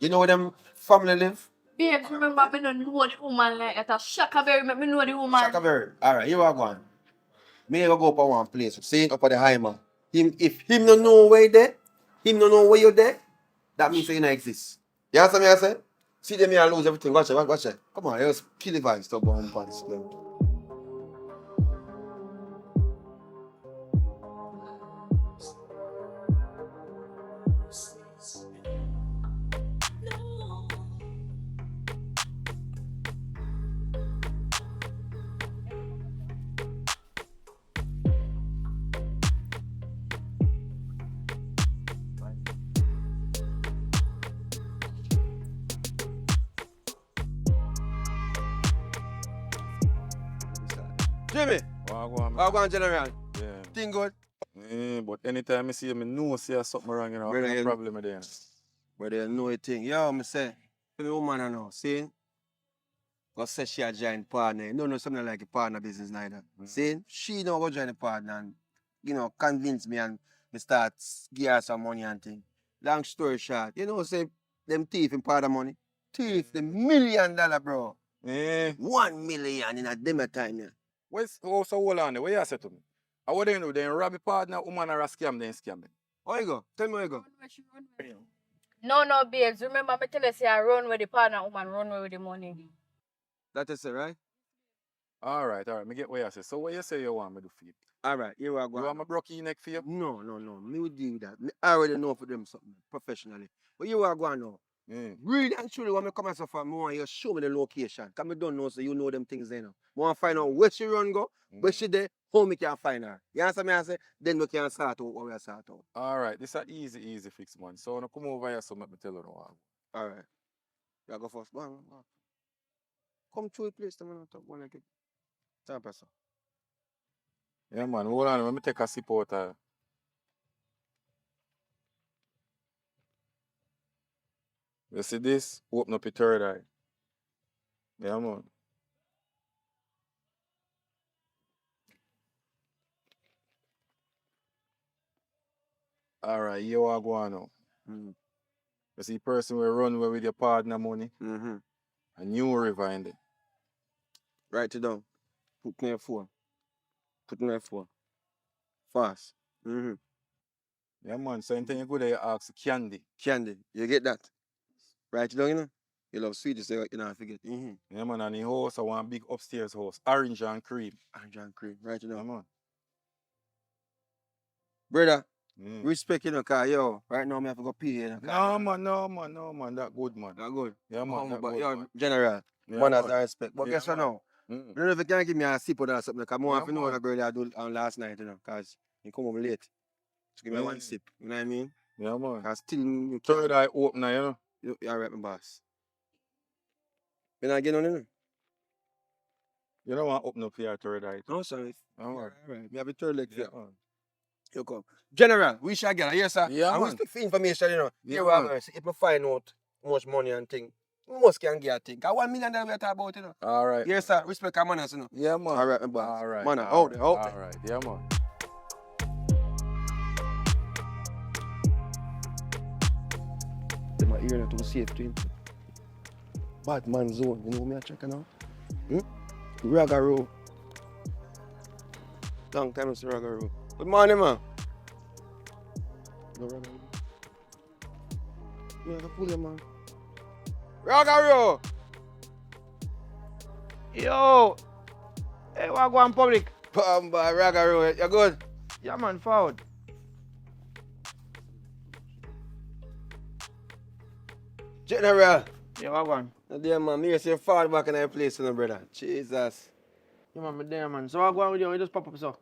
You know where them family live? Babes, remember me don't know the woman like that. Shakaberry make me know the woman. Shakaberry. Alright, you are going. Me never go up on one place. See up at the Heimer. If him don't know where you there, him don't know where you're there, that means you don't exist. You understand me I say? See them here lose everything. Watch it. Come on, just kill the vibes. Stop on pants. Jimmy, how go on General? Yeah. Thing good? But anytime I see him, I know see something wrong, you know. Brother, No you- problem with that. But they know a thing. Yo, me say, the woman I know, see? Because say she a join partner. You don't know something like a partner business neither. See? She don't go join a partner and, convince me and me start give her some money and thing. Long story short, say, them thief in part of money. Thief, the $1 million, bro. Eh, 1 million in a demo time, yeah. so hold on there. What you say to me? And what they do? They rob a partner, woman or a scam, then scam me. How you go? Tell me how you go. No, babes. Remember me tell you say I run with the partner woman, run with the money. That is it, right? Alright. Me get what you say. So what you say you want me to do for you? Alright, here we You go. want me broke your neck for you? No. Me would deal with that. I already know for them something professionally. But you are going now. Really and truly, when I come as a fan, I want you to show me the location. Because I don't know, so you know them things there now. I want to find out where she run go, where she there, how me can find her. You understand me? I say, then we can start out what we are start out. Alright, this is an easy fix, man. So when I come over here, so let me tell you now. Alright. You go first. Go on, go on. Come through the place, the man talk one like it. Time pass. Yeah, man. Hold on. Let me take a sip out of. You see this? Open up your third eye. Yeah, man. All right, you are going now. Mm-hmm. You see person will run away with your partner money Mm-hmm. and you rewind it. Write it down. Put me a phone. Put me a phone. Fast. Mm-hmm. Yeah, man. So anything you go there, you ask Candy. Candy. You get that? Write it down, you know? You love sweet, so you know, forget. Mm-hmm. Yeah, man. And the house, I want a big upstairs house. Orange and cream. And John Cream. Write it Yeah, down. man. Brother, Mm. respect you know, cause yo, right now I have to go pee you know, No, man. No, man. No, man. That good, man. That good. Yeah, man. That But good, yo, man. general, Yeah, manners man. and respect. But Yeah, guess what man. now? Mm. You don't know if you can give me a sip or something, because I want Yeah, to know man. what girl I do on last night, you know, because you come home late. So give me one Mm. sip, you know what I mean? Yeah, man. Because still, you Third eye opener, you know. You're right, my boss. You not getting on, you know? You don't want to open up your third eye. No, sorry. Yeah, All man. right. We have a third leg Yeah, here. man. You come. General, we shall get it. Yes, sir. Yeah, And we man. speak for information, you know. Yeah, Here we are man. going to see if we find out how much money and thing. Most can get a thing. Because $1 million we are talking about, you know. All right. Yes, sir. Respect our manners, you know. Yeah, man. All right, my boss. All right. Manner, all out there, out there. All right. Yeah, man. Them are hearing it to safe to him. Bad man zone, you know me I check now? Ragaro. Long time I see Ragaro. Good morning, man. No Ragaro. You have to pull him, man. Ragaro! Yo! Hey, what go on public? Bamba, Ragaro, you good? Yeah, man, forward. General. Yeah, what go on? No dear man, me say fall back in that place, you know, brother. Jesus. Yeah, man, me there, man. So what go on with you? You just pop up, so.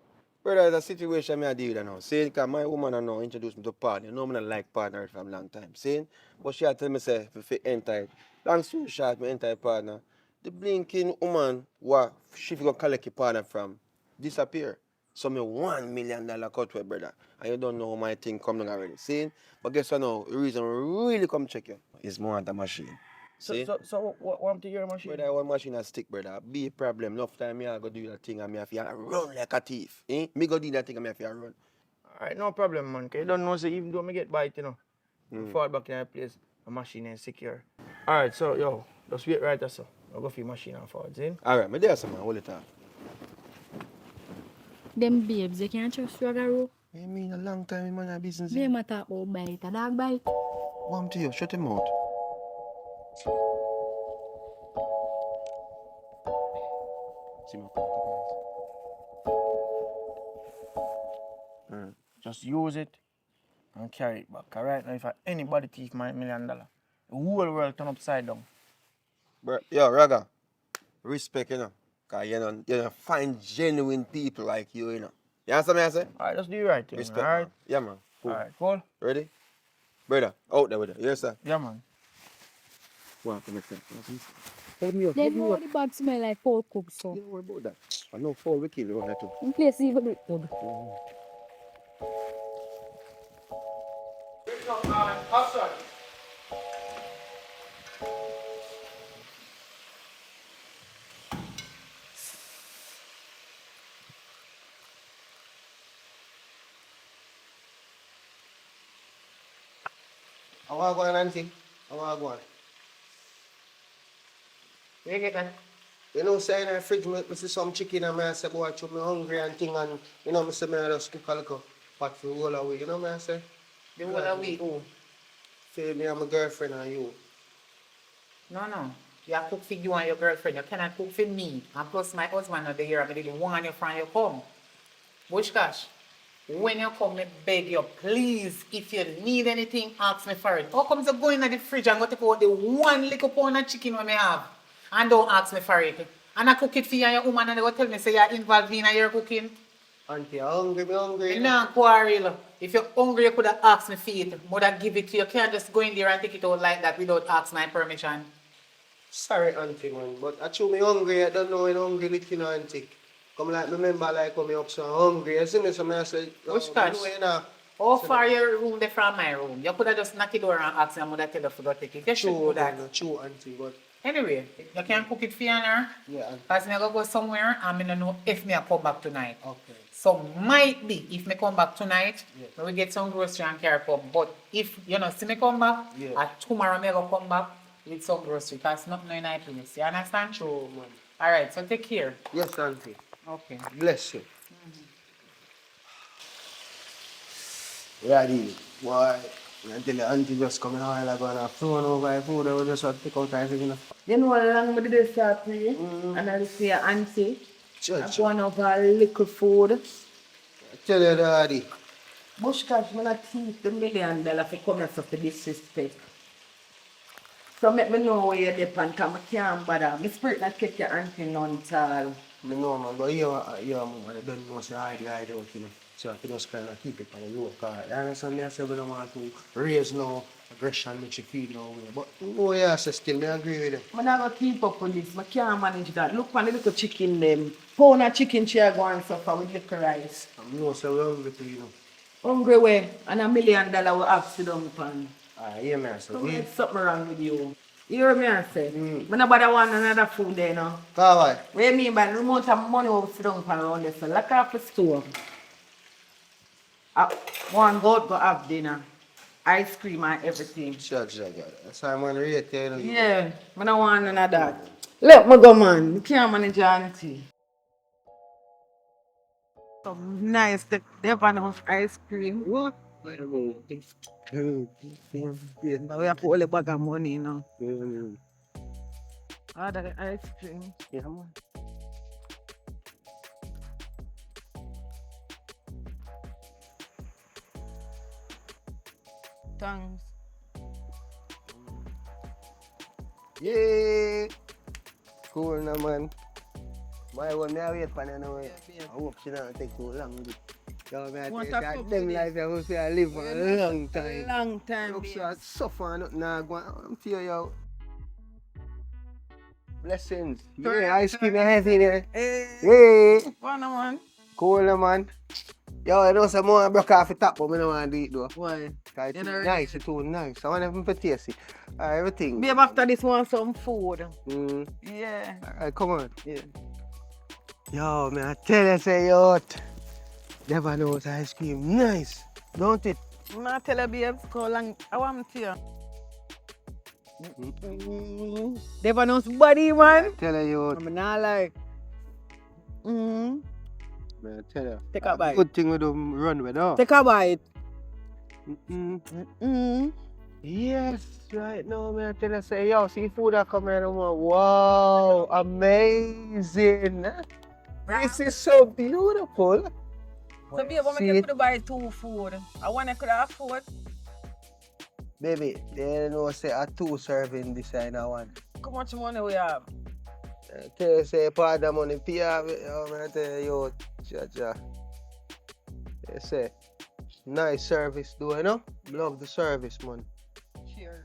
Brother, it's a situation I deal with now. Saying, because my woman I know introduced me to partner. You know, me not like partner from a long time. Saying, but she had tell me, say, if I enter it. Long story short, me enter a partner. The blinking woman, what she go collect a partner from, disappear. So me $1 million cut with brother. And you don't know how my thing come down already. Saying, but guess what now? The reason we really come check you is more the machine. See? So what to your machine? Brother, one machine a stick, brother. Be a problem. Enough time me I go do that thing and me have to run like a thief. Eh? Me go do that thing and me have to run. Alright, no problem, man. Cause you don't know, so even though me get bite, you know, fall back in that place, the machine is secure. Alright, so yo, just wait right there, so. I'll go for your machine and forward, see? Alright, me there some man, hold it off. Them babes, you can't trust Ragaro. I mean a long time in my business. They might talk about bite, a dog bite. Warm to you, shut him out. See my Just use it and carry it back. Alright, now if anybody thief my $1 million, the whole world turn upside down. Bro, yo, Raga, respect, you know. Because you know, find genuine people like you know. You understand me I say? Alright, just do it right, thing, Respect, alright? man. Yeah, man. Cool. Alright, cool? Ready? Brother, out there with it. Yes, sir. Yeah, man. Wow, come here. Hold me up, They hold me know up. the bag smell like pork cook, so. Don't worry about that. I know 4 we kill you on that too. In place even with good. I want to go on anything. I want to go on. Where you get that? You know, say in the fridge, I see some chicken and I say, boy, I'm hungry and thing. And, you know, I say, I just cook a little pot for roll away. You know what I say? The whole of week. Oh. For me and my girlfriend and you. No. You have to cook for you and your girlfriend. You cannot cook for me. And plus my husband not there. I didn't want you from you come. Bushkash, when you come, I beg you, please, if you need anything, ask me for it. How come you go in the fridge and go take out the one little pound of chicken we have? And don't ask me for it. And I cook it for you and your woman and they go tell me say you're involved in your cooking. Auntie, I'm hungry, me hungry. Me nah quarrel. If you're hungry, you could have asked me for it. Would have give it to you. You can't just go in there and take it out like that without asking my permission. Sorry, auntie, man, but I chew me hungry. I don't know when hungry little auntie. Come like, remember like when me up so hungry. You see me, so I say, Which you cash? know, you know. How So far your room there from my room? You could have just knocked the door and asked me, I would have tell you to go take it. You should True, do that. man, true, auntie, but Anyway, you can cook it for you now. yeah, auntie. Because I go somewhere and I don't know if me I come back tonight. Okay. So might be if me come back tonight, Yeah. we will get some grocery and carry come. But if you know see me come back, Yeah. tomorrow me go come back with some grocery because nothing in my place. You understand? True, man. Alright, so take care. Yes, auntie. Okay. Bless you. Yeah, boy. I tell you, auntie just coming out like on a phone over food. I was just want to pick out everything. You know how long we did start pray? And I see your auntie. I'm Church. going over a little food. I tell you, daddy. Bush cash, I'm not teach the $1 million for coming for disrespect. So make me know where you're depend, because I can't bother. My spirit not take your auntie none at all. I know, man, but you, mom, I don't know, so I hide out, you know. So I just kind of keep it on the low card. And understand me, I say we don't want to raise no aggression, make you feel no way. But, oh yeah, so still, I agree with you. I'm not going to keep up with this. I can't manage that. Look for the little chicken them. Pound of chicken chair go and suffer with little rice. I know, so we're hungry too, you know. Hungry way, and $1 million will have to down upon. Ah, yeah, man, so So we... there's something wrong with you. You hear me I say? I nobody want another food there now. Why? What do you mean by the amount of money we sit down upon around this? So lock off the store. One go have dinner. Ice cream and everything. Sure. That's why I'm going to rate you, you know. Yeah, I don't want none of that. Let me go, man. You can't manage your auntie. Some nice, they have enough ice cream. What? But we have to hold a bag of money, you know. Ah, that ice cream. Yeah, man. Thanks. Yeah. Cool, no, man. My one, me wait for her now. Yeah. I hope she don't take too long with it. Yo, man, I Want tell to you, come them with life I will say I live for a long A time. long time, Look, babe. so I suffer and nothing now go on. I'm telling you. Blessings. Yeah, ice cream and everything there. Hey, Yeah. one man. Cool, no, man. Yo, I know some more I broke off the top, but I don't want to do it though. Why? Cause it's You know, nice, it's too nice. I want to taste it. Everything. Babe, after this one, some food. Yeah. Yeah. Alright, come on. Yeah. Yo, man, I tell you, say, yo, never knows ice cream. Nice, don't it? I'm not tell you, babes, how long I want to Never knows body, man. Tell you, yo, I'm not like. man, I tell you. Take a bite. Good thing we don't run with, though. Take a bite. Yes, right now, man, I tell you, say, yo, seafood are coming out. Wow, amazing. This is so beautiful. So, babe, I'm See going it? to buy 2 food. I want to could afford. Baby, they know, say, a 2 serving this kind of one. How much money we have? I tell you, say, part of money, pay off it, yo, man, I tell you, yo, They say, nice service, though, you know? Love the service, man. Cheers.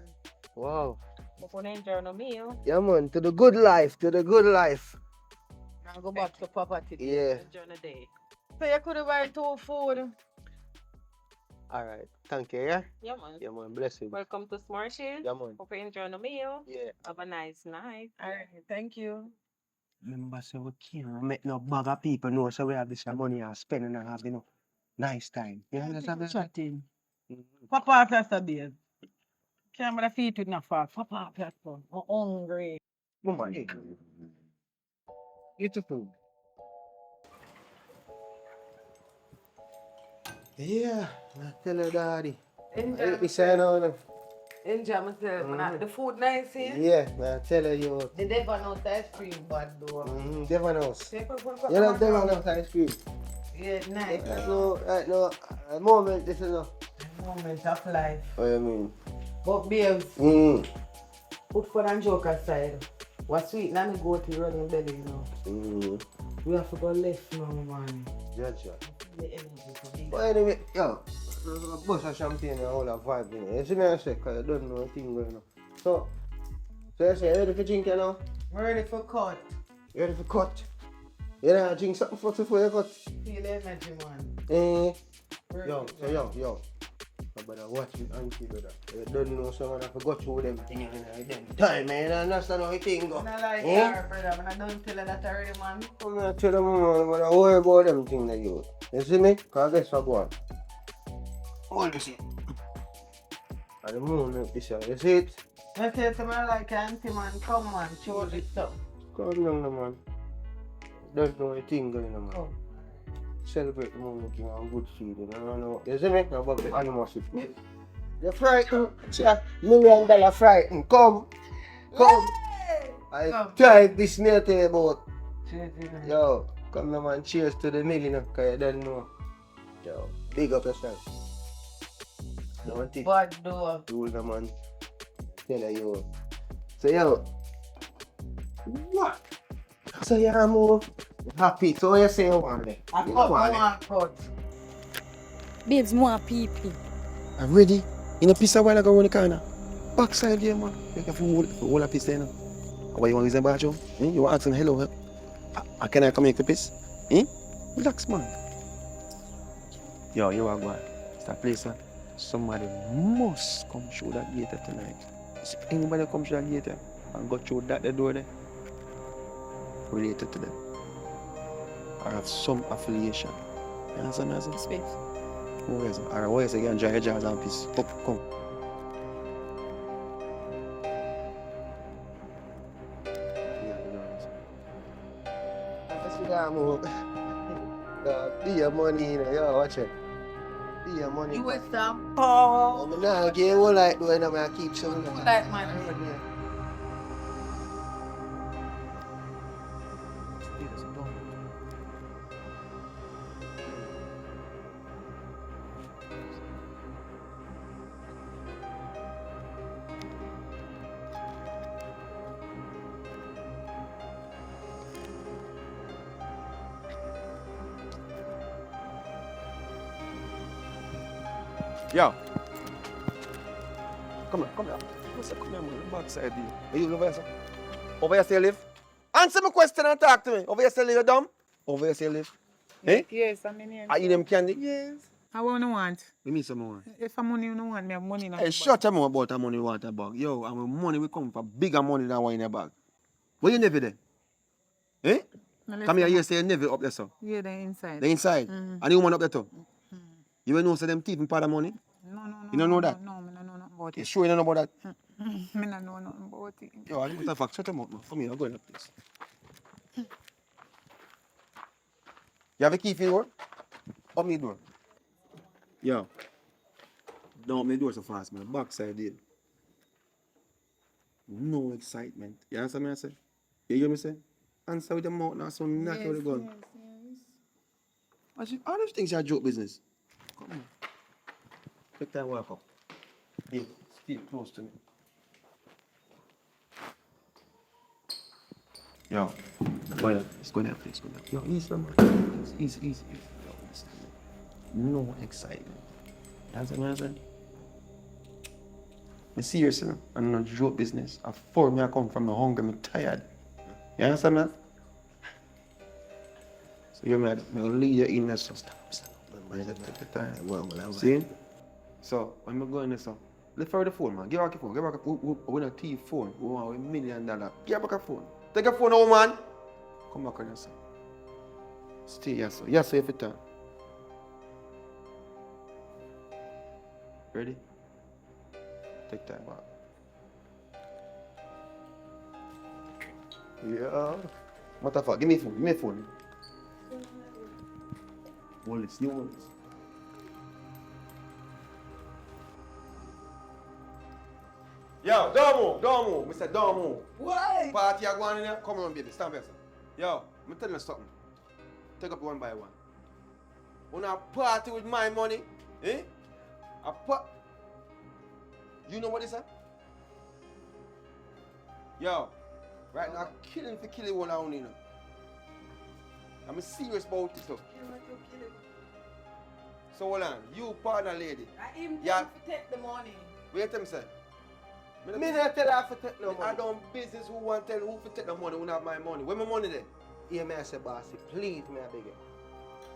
Wow. Before they enjoy the meal, Yeah, man, to the good life, to the good life. I'll go back to Papa today. Yeah. Enjoy the day. So, you could buy 2 food. All right, thank you, yeah? Yeah, man. Yeah, man, blessings. Welcome to Smart Shield. Yeah, man. Hope you enjoy the meal. Yeah. Have a nice night. All right, thank you. Remember, so we can't make no bag of people know, so we have this money and spending and having a nice time. You understand me? Chatting. Mhm. Papa after the beer. Can't but feet with enough fat. Papa after. I'm hungry. Mama, hey. Eat the food. Yeah, I tell her, daddy. Enjoy. You say no. Enjoy myself. The food nice here. Yeah, man, I tell her, you. The devil knows ice cream bad though. Devon House. Take a look You love Devon House ice cream? Yeah, nice. Right now, a moment, this is enough. Moment of life. What do you mean? But babes, put fun and joke aside. What sweet, now me go to running belly, you know. We have to go left now, man. Judge. The energy to be. But anyway, yo, bust of champagne and all that vibe in it. You see me I say, because you don't know a thing going on. So you say, you ready for drink, you know? I'm ready for cut. You ready for cut? You know, drink something for before you cut. Feel the energy, man. Eh? Ready Yo, to so go. yo. I better watch it and keep it up. You don't know someone have to go through them things in them time, man. You understand how it thing go? I'm not like Eh? her, brother. I don't tell her that already, man. I'm not tell them, man, but I worry about them things that you. You see me? Because guess what, go on. What you see? And the moon up this year. You see it? I tell to my like auntie, man. Come, man. Show this stuff. Calm down, man. Don't know a thing going on, man. Come. Celebrate the moment, you know, and good feeling. I don't know. You see me? Now, about the animals. You're frightened. See, $1 million frightened. Come. I Come. tried this near to you about. Cheers, man. Yo, come now, man. Cheers to the million, because you don't know. Yo, big up yourself. Don't think. Bad door. Rule the man. Tell you. So, yo. What? So, you move. Happy. So, you say you want it. I You cut want it. one cut. Babes, more pee-pee. I'm ready. In a piece of while I go around the corner. Backside here, man. You can hold a piece there now. Why you want to use the bathroom? You want to ask them hello? Can I come here to piss? Relax, man. Yo, you are going. It's that place, man. Somebody must come through that gate tonight. If anybody come through that gate and go through that the door there, related to them. Or have some affiliation. You understand what I'm saying? Who is it? Alright, what is it? You can dry your jaws and piss. Come. Be your money, you know, yo, watch it. Be your money. You with some? Oh, I'm not give you like doing I keep showing you. Like, man. Yo. Come here. Come here, man. Backside here. Are you over here, sir? Over here still live? Answer my question and talk to me. Over here still live, you dumb? Over here still live? Eh? Yes, I'm in here. Are you them candy? Yes. I want. Give me some more. If I'm money, you don't want me. I have money in Hey, shut up about the money you want a bag. Yo, and when money will come for bigger money than one in a bag. Where you never there? Eh? Come here, you say you never up there, sir. Yeah, they're inside. The inside? And you want up there too? You will know say them thief and part of money? No. You don't know that? No, I don't know nothing about You it. sure you don't know about that? I don't know nothing about it. Yo, I think fact. Shut them up, man. For me, I'm going up this. You have a key for your door? Open the door. Yo. Don't open the door so fast, man. Backside there. No excitement. You understand me I say? You hear me say? Answer with the mouth now, so not with the gun. All those things are joke business. Come on. Take time, walk up. Yeah, stay close to me. Yo, let's go there, please. Yo, easy, man. Easy. Yo, listen. No excitement. That's what I'm saying. I'm serious, you know? I'm not joke business. Before me, I come from the hunger, I'm tired. You understand that? So you're mad. I'll lead you in there, so stop. Take the time. See? So, when I go in there, so, lift her the phone, man. Give her the phone. We want a thief phone. We want $1 million. Give her back a phone. Take a phone now, man. Come back on your son. Stay here, so. Yes, so if it turn. Ready? Take time back. Yeah. What the fuck? Give me a phone. Hold this. You hold this. Yo, don't move. Mr. Don't move. Why? Party are going in there. Come on, baby. Stand here, sir. Yo, I'm telling you something. Take up one by one. When I party with my money, You know what is that? Yo, right now, killing for killing one only, you know. I'm serious about it. So hold on, you partner lady. Yeah. take the money. Wait him say. Me not tell her to take no I money. don't business who want tell who to take the money, who not have my money. Where my money there? Hear me I say, bossy, please, me I beg you.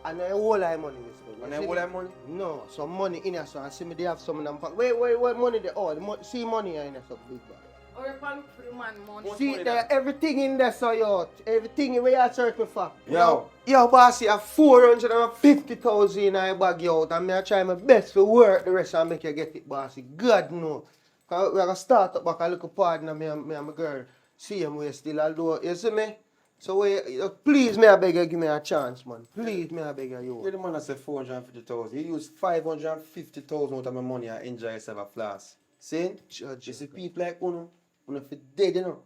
And I hold my money this way. And I hold my money? No, some money in here, so I see me they have some in them pocket. Wait, money there? Oh, see money here in there, so big bag. Or if I look for the man money. What See money there, there? everything in there, so yo, everything where you search me for. Yo. Yo, bossy, I have 450,000 in my bag out, and me I try my best to work the rest and make you get it, bossy. God no. Cause we are gonna start up back a little partner, me and my girl. See him we still although, you see me? So please, me I beg you, give me a chance, man. Please, me I beg you. You're the man that said 450,000. You use 550,000 out of my money and enjoy yourself a flask. See? Judge, You see people like Uno for dead, you know.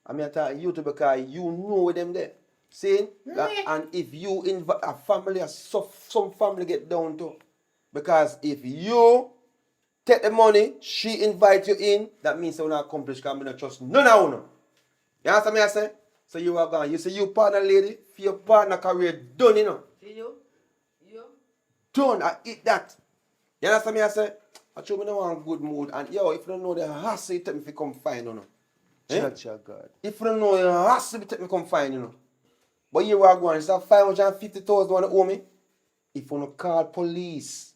I mean, I tell you to because you know with them there. See? And if you invite a family, some family get down too. Because if you take the money, she invite you in, that means you not accomplish because I don't trust none of you. You understand me I say? So you are gone. You say you partner lady, for your partner career done, you know. You? Done, I eat that. You understand me I say? I told me no one good mood. And yo, if you don't know the hassle, you take me to come find you know. Judge your God. If you don't know the hassle, you take me come find you know. But you are going, it's that 550,000 want to owe me. If you don't call police.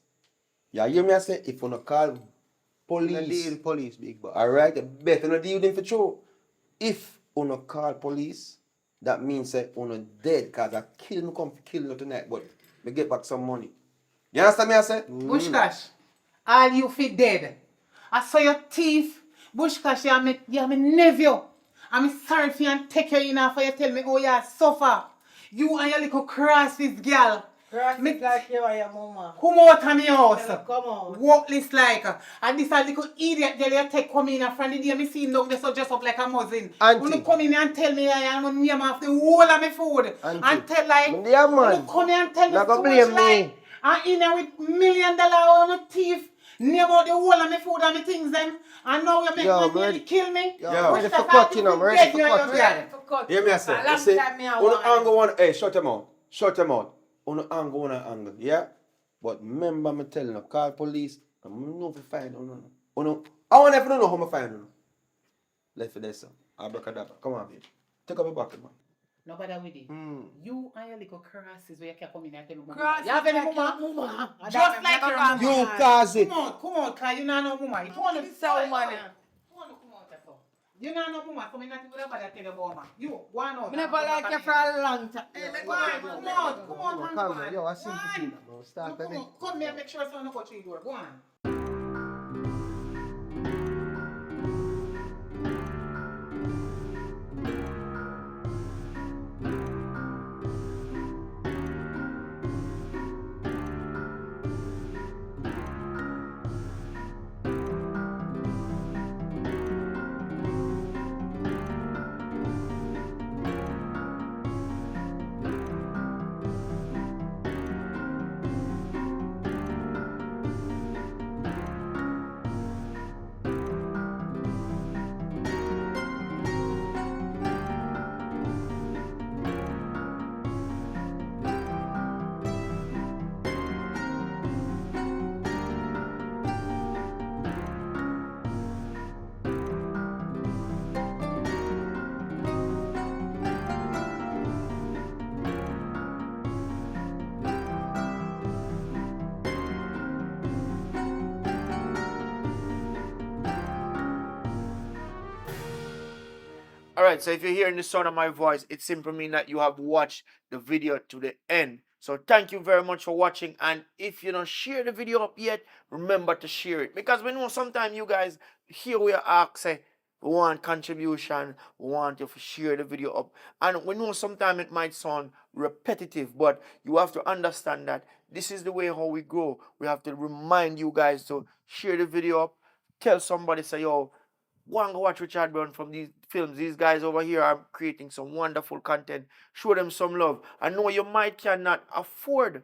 You hear me I say? If you don't call police. You deal with police, big boy. Alright, you better not deal with them for true. If you don't call police, that means that you not dead because I kill me come to kill you tonight, but me get back some money. You understand me I say? Bushkash, all you fit dead. I saw your thief. Bushkash, you are my nephew. I'm sorry for you and take you in for you tell me, oh, you suffer. You and your little crosses, girl. Crosses like you and your mama. Come out of my house. Come on. Worthless like. And this a little idiot girl you take come in and from the day me see him down there so dress up like a muzzin. Auntie. You come in and tell me I am name off the whole of my food. Auntie. And tell like, Me there, man. you come in and tell me Not so gonna much blame like. me. And in there with $1 million on a thief. Name about the whole of my food and my things them. And now you make Yo, me man. nearly kill me. Yo, Yo. ready for cut, you know. I'm ready for cut. Hear me I say? A You long see, time me a on want. angle one, hey, shut them out. Shut them out. On angle, yeah? But remember me telling you, call police. I'm not for find no. I want to know how I find you. Left for this, son. Abracadabra. Come on, baby. Take up a bucket, man. Nobody with it. Mm. You and your little crosses where you can come in and tell me. Crosses You have any like mama? your mama. Just like your mama. You cause it. Come on, cause you know no mama. You want to So money. come out there for. You know no mama, so me not even about tell you about mama. You, go on out. Me never like you for a long time. Come on, Calm down. Yo, I see you feel that, bro. Start Come baby. on, come here, make sure someone go through the door. Go on. Alright, so if you're hearing the sound of my voice, it simply means that you have watched the video to the end. So thank you very much for watching. And if you don't share the video up yet, remember to share it. Because we know sometimes you guys hear we ask, say, we want contribution, we want you to share the video up. And we know sometimes it might sound repetitive, but you have to understand that this is the way how we grow. We have to remind you guys to share the video up, tell somebody, say, yo, go and go watch Richard Brown from these films. These guys over here are creating some wonderful content. Show them some love. I know you might cannot afford.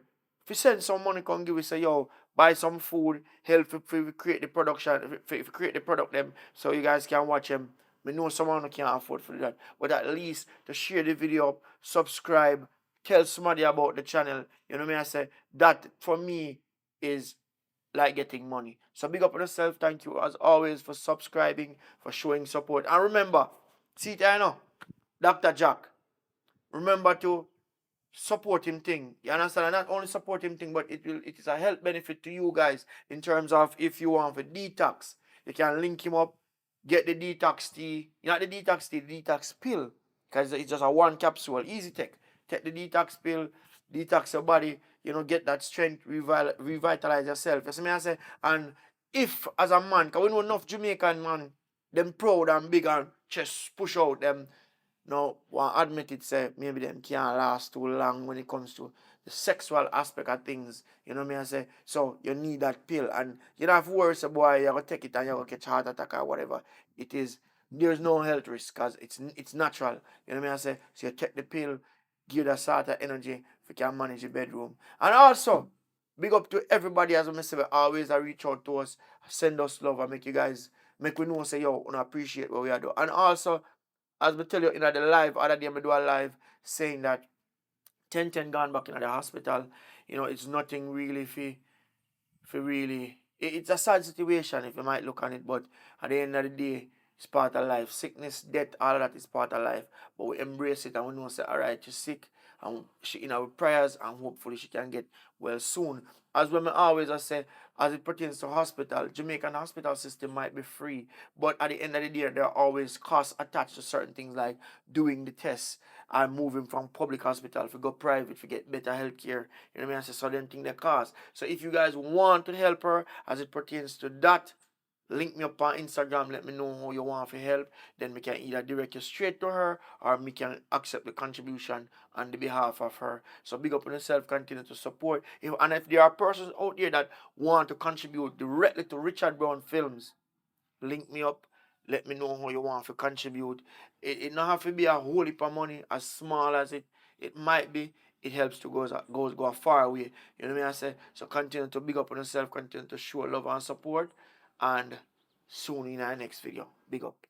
If you send some money, come give you, say, yo, buy some food, help if we create the production, if we create the product them, so you guys can watch them. I know someone who can't afford for that. But at least to share the video up, subscribe, tell somebody about the channel. You know what I say? That for me is like getting money. So big up on yourself. Thank you as always for subscribing, for showing support. And remember, see it I know, Dr. Jack. Remember to support him thing. You understand? And not only support him thing, but it is a health benefit to you guys in terms of if you want for detox, you can link him up, get the detox tea, not the detox tea, the detox pill. Because it's just a one capsule, easy take. Take the detox pill, detox your body, get that strength, revitalize yourself. You see me I say? And if as a man, because we know enough Jamaican man, them proud and big and chest push out them. Now, one admit it, say maybe them can't last too long when it comes to the sexual aspect of things. You know me I say? So you need that pill, and you don't have to worry, so boy, you're gonna take it and you're gonna catch a heart attack or whatever. It is there's no health risk because it's natural. You know me I say? So you take the pill, give that sort of energy if you can manage your bedroom. And also, big up to everybody as I say, always reach out to us, send us love and make we know say yo, I appreciate what we are doing. And also as we tell you in the live, other day I do a live saying that 10 gone back in the hospital. It's nothing really for really. It's a sad situation if you might look on it, but at the end of the day, it's part of life. Sickness, death, all of that is part of life. But we embrace it and we know say, all right, she's sick, and she in our prayers, and hopefully she can get well soon. As when I always say, as it pertains to hospital, Jamaican hospital system might be free, but at the end of the day, there are always costs attached to certain things like doing the tests and moving from public hospital to go private to get better health care. You know what I mean? So then thing they cost. So if you guys want to help her as it pertains to that, link me up on Instagram, let me know how you want for help. Then we can either direct you straight to her or we can accept the contribution on the behalf of her. So big up on yourself, continue to support. And if there are persons out there that want to contribute directly to Richard Brown Films, link me up. Let me know how you want to contribute. It not have to be a whole heap of money, as small as it might be. It helps to go far away. You know what I say? So continue to big up on yourself, continue to show love and support. And soon in our next video. Big up.